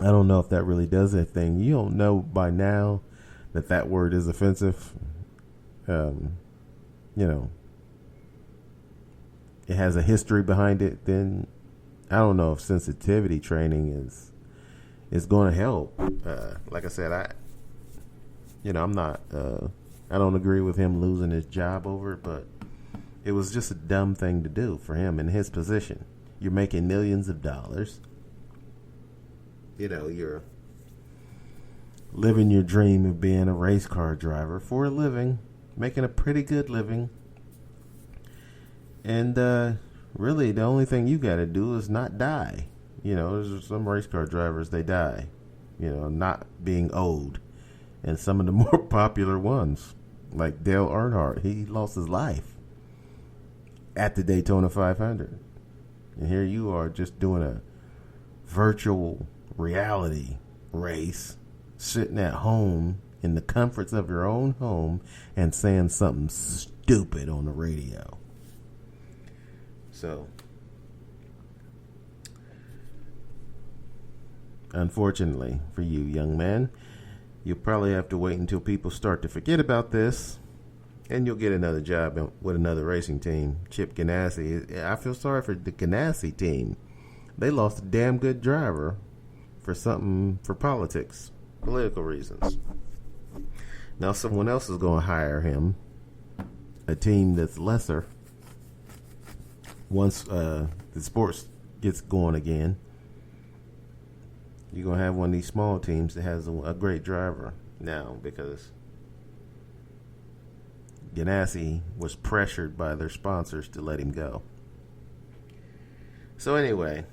I don't know if that really does anything. You don't know by now that that word is offensive. Um, you know, it has a history behind it. Then I don't know if sensitivity training is going to help. Like I said, I'm not. I don't agree with him losing his job over it, but it was just a dumb thing to do for him in his position. You're making millions of dollars. You're living your dream of being a race car driver for a living, making a pretty good living. And really, the only thing you got to do is not die. There's some race car drivers, they die, not being old. And some of the more popular ones, like Dale Earnhardt, he lost his life at the Daytona 500. And here you are just doing a virtual reality race, sitting at home in the comforts of your own home and saying something stupid on the radio. So, unfortunately for you, young man, you'll probably have to wait until people start to forget about this, and you'll get another job with another racing team. Chip Ganassi. I feel sorry for the Ganassi team. They lost a damn good driver for politics, political reasons. Now someone else is going to hire him, a team that's lesser. Once the sports gets going again, you're going to have one of these small teams that has a great driver now, because Ganassi was pressured by their sponsors to let him go. So anyway,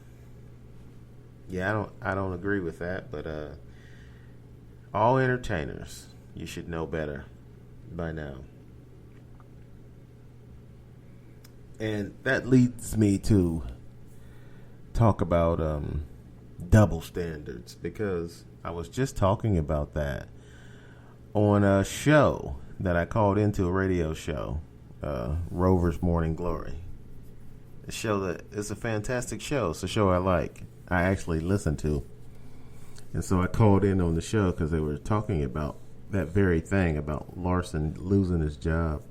yeah, I don't agree with that, but all entertainers, you should know better by now. And that leads me to talk about double standards, because I was just talking about that on a show that I called into, a radio show, Rover's Morning Glory. A show that is a fantastic show. It's a show I actually listen to. And so I called in on the show because they were talking about that very thing, about Larson losing his job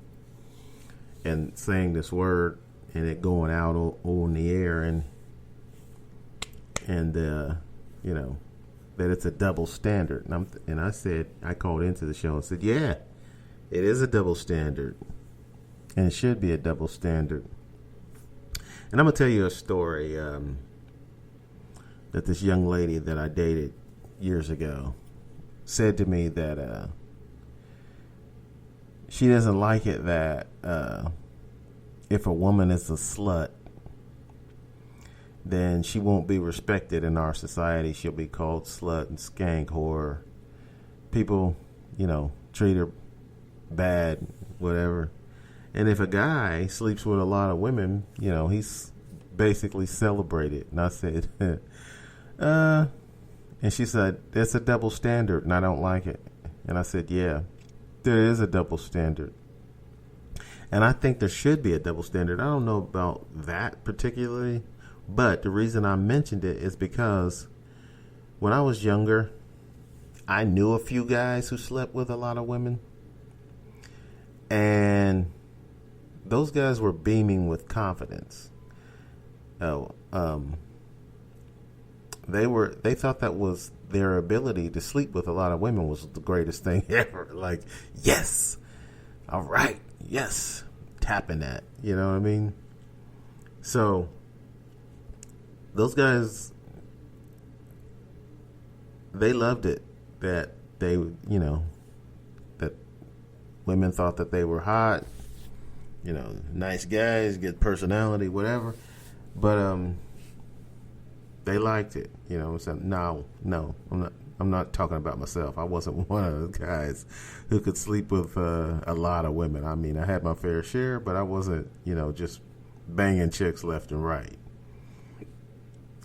and saying this word and it going out on the air, and that it's a double standard. And I called into the show and said, yeah, it is a double standard, and it should be a double standard. And I'm going to tell you a story that this young lady that I dated years ago said to me, that she doesn't like it that if a woman is a slut, then she won't be respected in our society. She'll be called slut and skank whore. People, treat her bad, whatever. And if a guy sleeps with a lot of women, he's basically celebrated. And I said, and she said, it's a double standard and I don't like it. And I said, yeah, there is a double standard. And I think there should be a double standard. I don't know about that particularly, but the reason I mentioned it is because when I was younger, I knew a few guys who slept with a lot of women. And those guys were beaming with confidence. They thought that was their ability to sleep with a lot of women was the greatest thing ever. Like, yes, all right, yes, tapping that, you know what I mean? So those guys, they loved it that they, that women thought that they were hot, nice guys, good personality, whatever. But they liked it, So no, I'm not talking about myself. I wasn't one of those guys who could sleep with a lot of women. I mean, I had my fair share, but I wasn't, just banging chicks left and right.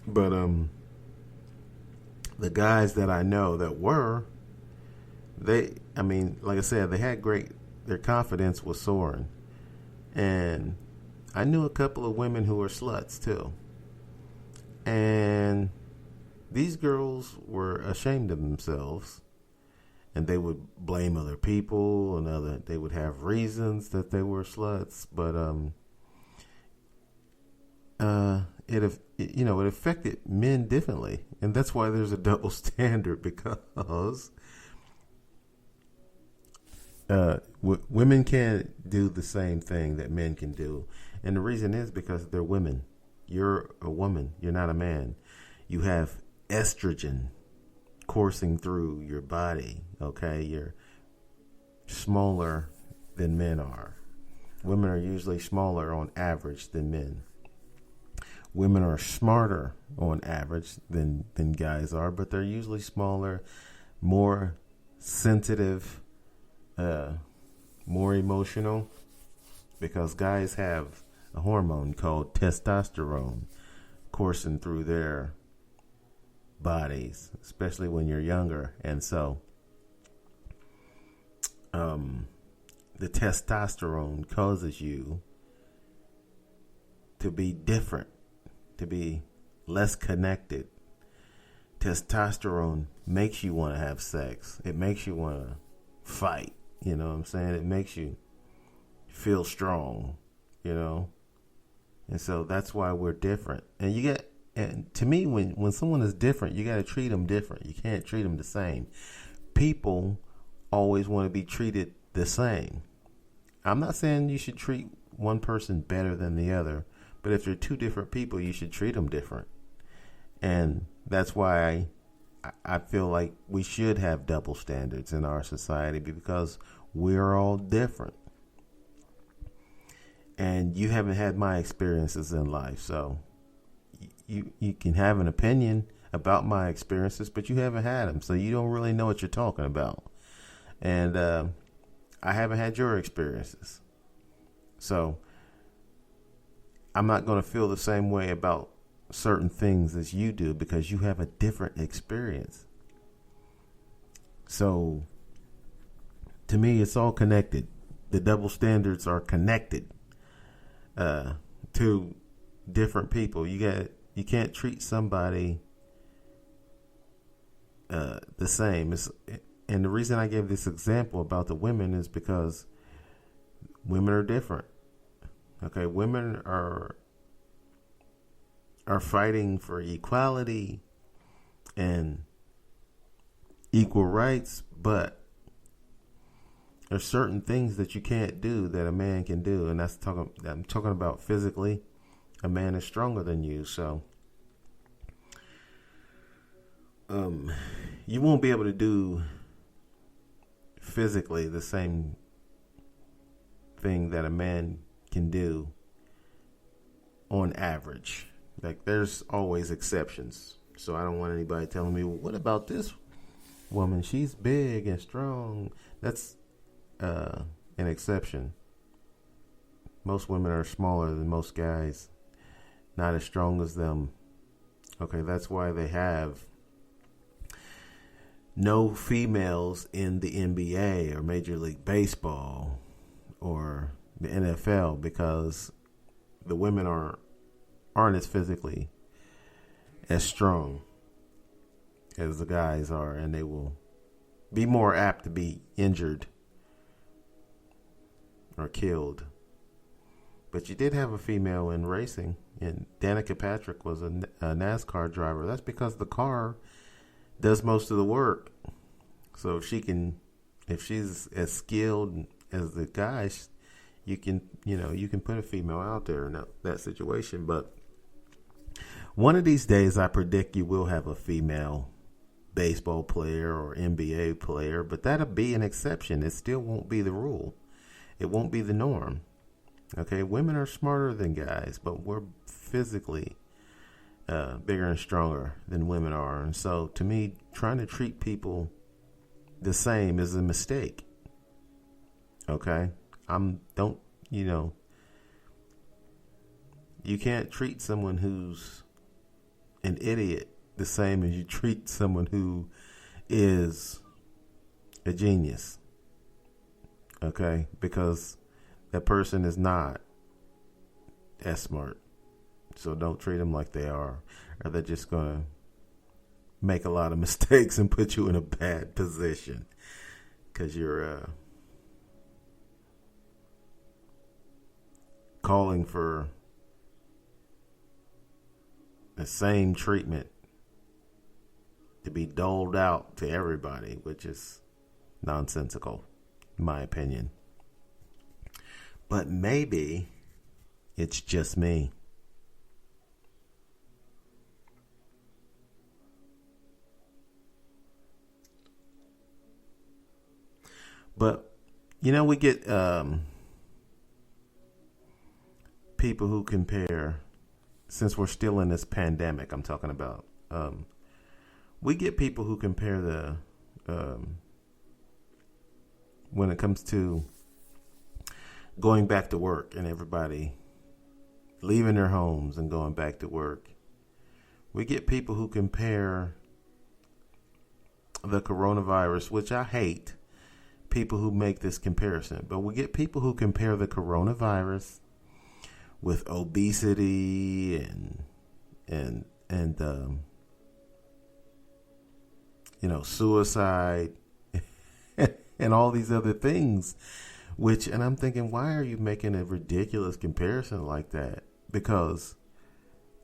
But the guys that I know that were, like I said, they had their confidence was soaring. And I knew a couple of women who were sluts too. And these girls were ashamed of themselves, and they would blame other people, and they would have reasons that they were sluts, but it affected men differently, and that's why there's a double standard, because women can't do the same thing that men can do, and the reason is because they're women. You're a woman. You're not a man. You have estrogen coursing through your body. Okay, you're smaller than men are. Women are usually smaller on average than men. Women are smarter on average than guys are, but they're usually smaller, more sensitive, more emotional, because guys have a hormone called testosterone coursing through their bodies, especially when you're younger. And so the testosterone causes you to be different, to be less connected. Testosterone makes you want to have sex. It makes you want to fight. You know what I'm saying? It makes you feel strong, And so that's why we're different. And to me, when someone is different, you got to treat them different. You can't treat them the same. People always want to be treated the same. I'm not saying you should treat one person better than the other, but if they're two different people, you should treat them different. And that's why I feel like we should have double standards in our society, because we're all different. And you haven't had my experiences in life, so you can have an opinion about my experiences, but you haven't had them, so you don't really know what you're talking about. And I haven't had your experiences, so I'm not going to feel the same way about certain things as you do, because you have a different experience. So to me, it's all connected. The double standards are connected to different people. You can't treat somebody the same. And the reason I gave this example about the women is because women are different. Okay, women are fighting for equality and equal rights, but there's certain things that you can't do that a man can do, and I'm talking about physically. A man is stronger than you, so you won't be able to do physically the same thing that a man can do on average. Like, there's always exceptions. So I don't want anybody telling me, well, what about this woman? She's big and strong. That's an exception. Most women are smaller than most guys, not as strong as them. Okay, that's why they have no females in the NBA or Major League Baseball or the NFL, because the women aren't as physically as strong as the guys are, and they will be more apt to be injured or killed. But you did have a female in racing, and Danica Patrick was a NASCAR driver. That's because the car does most of the work. So if she's as skilled as the guys, you can put a female out there in that situation. But one of these days, I predict you will have a female baseball player or NBA player, but that'll be an exception. It still won't be the rule. It won't be the norm. Okay, women are smarter than guys, but we're physically bigger and stronger than women are. And so, to me, trying to treat people the same is a mistake. Okay, you can't treat someone who's an idiot the same as you treat someone who is a genius. Okay, because that person is not as smart. So don't treat them like they are, or they're just going to make a lot of mistakes and put you in a bad position because you're calling for the same treatment to be doled out to everybody, which is nonsensical, in my opinion. But maybe it's just me. But, we get people who compare, since we're still in this pandemic, I'm talking about, we get people who compare when it comes to going back to work and everybody leaving their homes and going back to work. We get people who compare the coronavirus, which I hate, people who make this comparison, but we get people who compare the coronavirus with obesity and suicide and all these other things, and I'm thinking, why are you making a ridiculous comparison like that? Because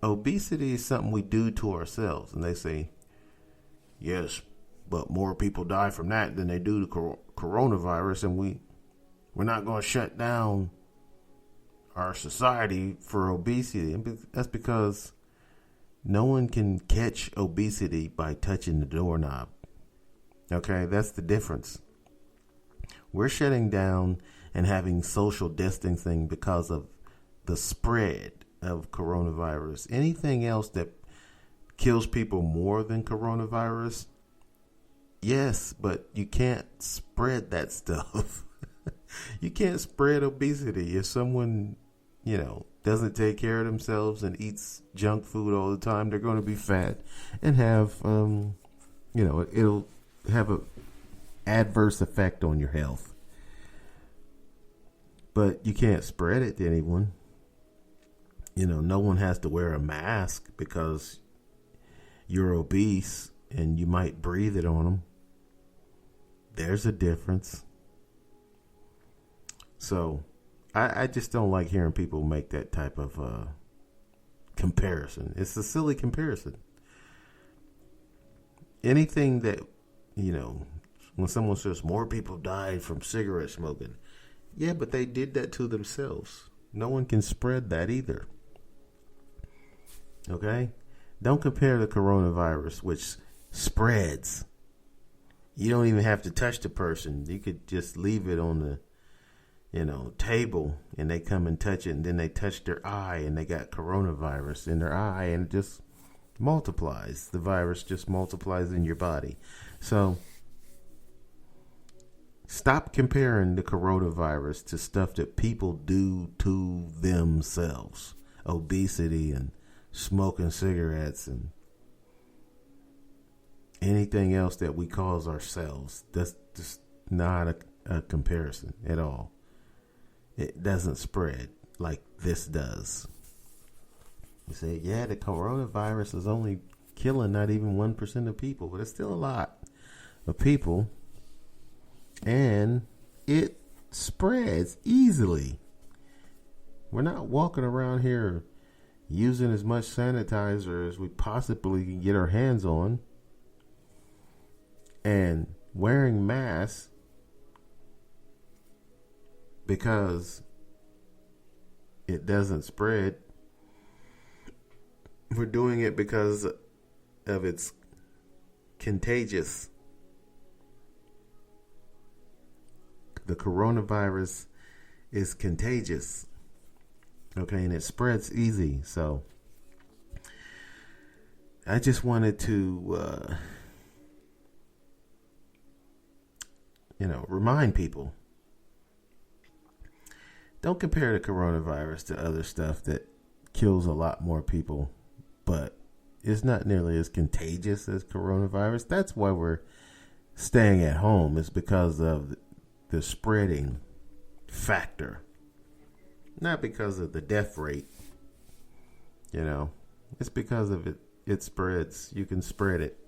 obesity is something we do to ourselves. And they say, yes, but more people die from that than they do the coronavirus. And we're not going to shut down our society for obesity. And that's because no one can catch obesity by touching the doorknob. Okay, that's the difference. We're shutting down and having social distancing because of the spread of coronavirus. Anything else that kills people more than coronavirus, yes, but you can't spread that stuff. You can't spread obesity. If someone, doesn't take care of themselves and eats junk food all the time, they're going to be fat and have, it'll have a adverse effect on your health. But you can't spread it to anyone. No one has to wear a mask because you're obese and you might breathe it on them. There's a difference. So I just don't like hearing people make that type of comparison. It's a silly comparison. Anything that, when someone says more people died from cigarette smoking, yeah, but they did that to themselves. No one can spread that either. Okay? Don't compare the coronavirus, which spreads. You don't even have to touch the person. You could just leave it on the, table, and they come and touch it, and then they touch their eye, and they got coronavirus in their eye, and it just multiplies. The virus just multiplies in your body. So stop comparing the coronavirus to stuff that people do to themselves. Obesity and smoking cigarettes and anything else that we cause ourselves. That's just not a comparison at all. It doesn't spread like this does. You say, yeah, the coronavirus is only killing not even 1% of people, but it's still a lot of people. And it spreads easily. We're not walking around here using as much sanitizer as we possibly can get our hands on and wearing masks because it doesn't spread. We're doing it because of its contagious. The coronavirus is contagious. Okay, and it spreads easy. So I just wanted to remind people, don't compare the coronavirus to other stuff that kills a lot more people, but it's not nearly as contagious as coronavirus. That's why we're staying at home, is because of the spreading factor, not because of the death rate. It's because of it spreads. You can spread it.